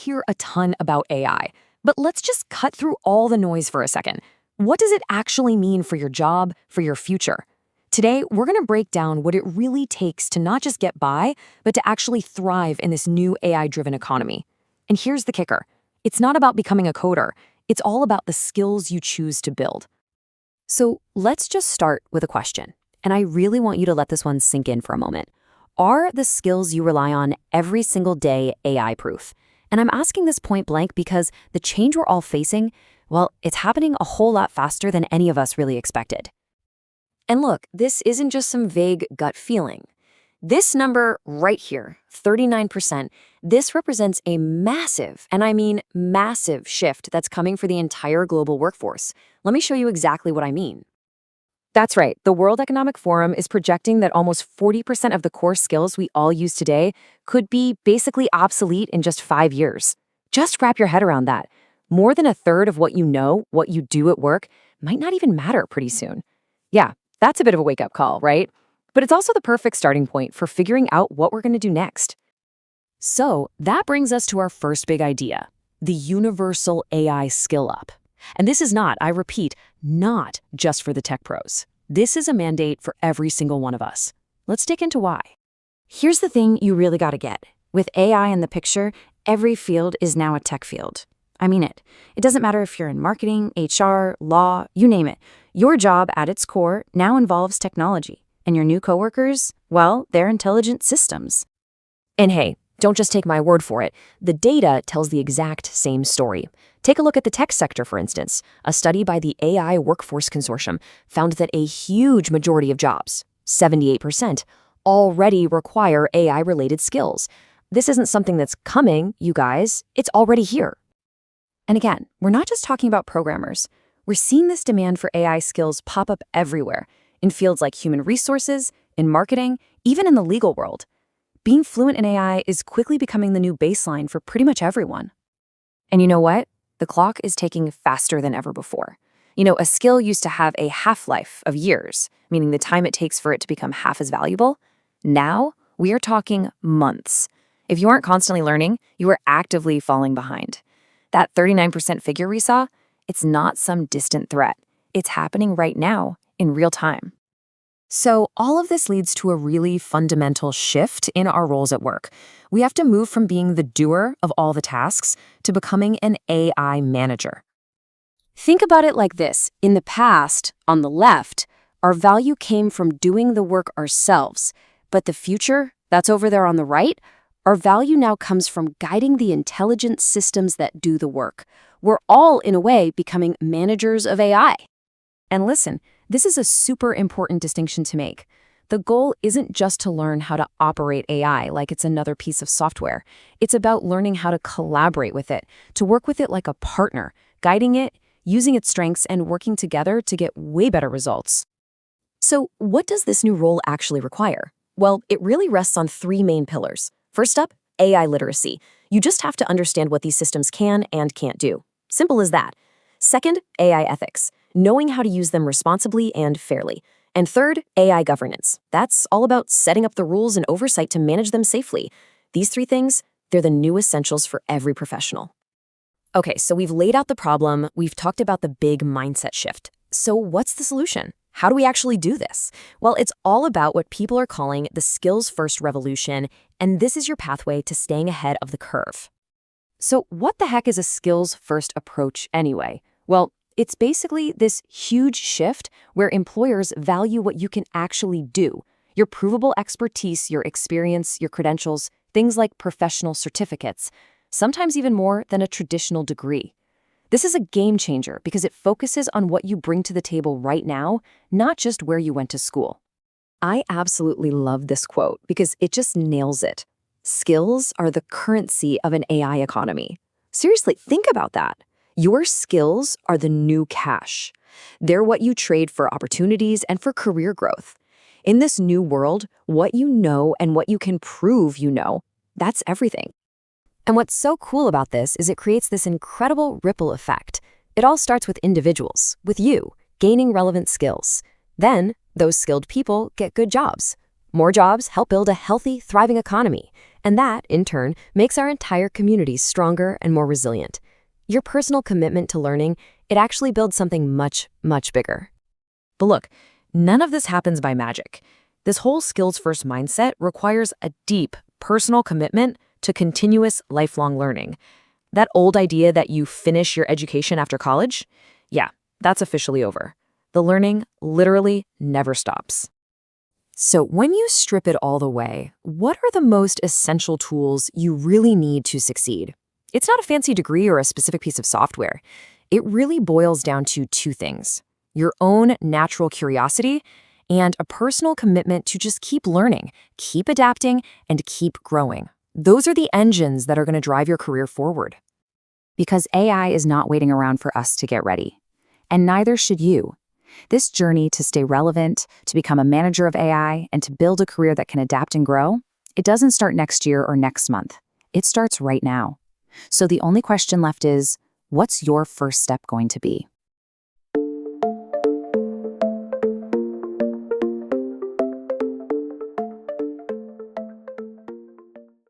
hear a ton about AI, but let's just cut through all the noise for a second. What does it actually mean for your job, for your future? Today, we're going to break down what it really takes to not just get by, but to actually thrive in this new AI-driven economy. And here's the kicker. It's not about becoming a coder. It's all about the skills you choose to build. So let's just start with a question. And I really want you to let this one sink in for a moment. Are the skills you rely on every single day AI-proof? And I'm asking this point blank because the change we're all facing, well, it's happening a whole lot faster than any of us really expected. And look, this isn't just some vague gut feeling. This number right here, 39%, this represents a massive, and I mean massive, shift that's coming for the entire global workforce. Let me show you exactly what I mean. That's right. The World Economic Forum is projecting that almost 40% of the core skills we all use today could be basically obsolete in just 5 years. Just wrap your head around that. More than a third of what you know, what you do at work, might not even matter pretty soon. Yeah, that's a bit of a wake-up call, right? But it's also the perfect starting point for figuring out what we're going to do next. So that brings us to our first big idea, the universal AI skill up. And this is not, I repeat, not just for the tech pros. This is a mandate for every single one of us. Let's dig into why. Here's the thing you really got to get. With AI in the picture, every field is now a tech field. I mean it. It doesn't matter if you're in marketing, HR, law, you name it. Your job at its core now involves technology. And your new coworkers, well, they're intelligent systems. And hey, don't just take my word for it. The data tells the exact same story. Take a look at the tech sector, for instance. A study by the AI Workforce Consortium found that a huge majority of jobs, 78%, already require AI-related skills. This isn't something that's coming, you guys. It's already here. And again, we're not just talking about programmers. We're seeing this demand for AI skills pop up everywhere, in fields like human resources, in marketing, even in the legal world. Being fluent in AI is quickly becoming the new baseline for pretty much everyone. And you know what? The clock is ticking faster than ever before. A skill used to have a half-life of years, meaning the time it takes for it to become half as valuable. Now, we are talking months. If you aren't constantly learning, you are actively falling behind. That 39% figure we saw, it's not some distant threat. It's happening right now, in real time. So all of this leads to a really fundamental shift in our roles at work. We have to move from being the doer of all the tasks to becoming an AI manager. Think about it like this. In the past, on the left, our value came from doing the work ourselves. But the future, that's over there on the right, our value now comes from guiding the intelligent systems that do the work. We're all, in a way, becoming managers of AI. And listen, this is a super important distinction to make. The goal isn't just to learn how to operate AI like it's another piece of software. It's about learning how to collaborate with it, to work with it like a partner, guiding it, using its strengths, and working together to get way better results. So what does this new role actually require? Well, it really rests on 3 main pillars. First up, AI literacy. You just have to understand what these systems can and can't do. Simple as that. Second, AI ethics. Knowing how to use them responsibly and fairly. And third, AI governance. That's all about setting up the rules and oversight to manage them safely. These 3 things, they're the new essentials for every professional. Okay, so we've laid out the problem, we've talked about the big mindset shift. So what's the solution? How do we actually do this? Well, it's all about what people are calling the skills-first revolution, and this is your pathway to staying ahead of the curve. So what the heck is a skills-first approach anyway? Well, it's basically this huge shift where employers value what you can actually do, your provable expertise, your experience, your credentials, things like professional certificates, sometimes even more than a traditional degree. This is a game changer because it focuses on what you bring to the table right now, not just where you went to school. I absolutely love this quote because it just nails it. Skills are the currency of an AI economy. Seriously, think about that. Your skills are the new cash. They're what you trade for opportunities and for career growth. In this new world, what you know and what you can prove you know, that's everything. And what's so cool about this is it creates this incredible ripple effect. It all starts with individuals, with you, gaining relevant skills. Then, those skilled people get good jobs. More jobs help build a healthy, thriving economy. And that, in turn, makes our entire community stronger and more resilient. Your personal commitment to learning, it actually builds something much, much bigger. But look, none of this happens by magic. This whole skills-first mindset requires a deep, personal commitment to continuous, lifelong learning. That old idea that you finish your education after college? Yeah, that's officially over. The learning literally never stops. So when you strip it all away, what are the most essential tools you really need to succeed? It's not a fancy degree or a specific piece of software. It really boils down to two things: your own natural curiosity and a personal commitment to just keep learning, keep adapting, and keep growing. Those are the engines that are going to drive your career forward. Because AI is not waiting around for us to get ready. And neither should you. This journey to stay relevant, to become a manager of AI, and to build a career that can adapt and grow, it doesn't start next year or next month. It starts right now. So the only question left is, what's your first step going to be?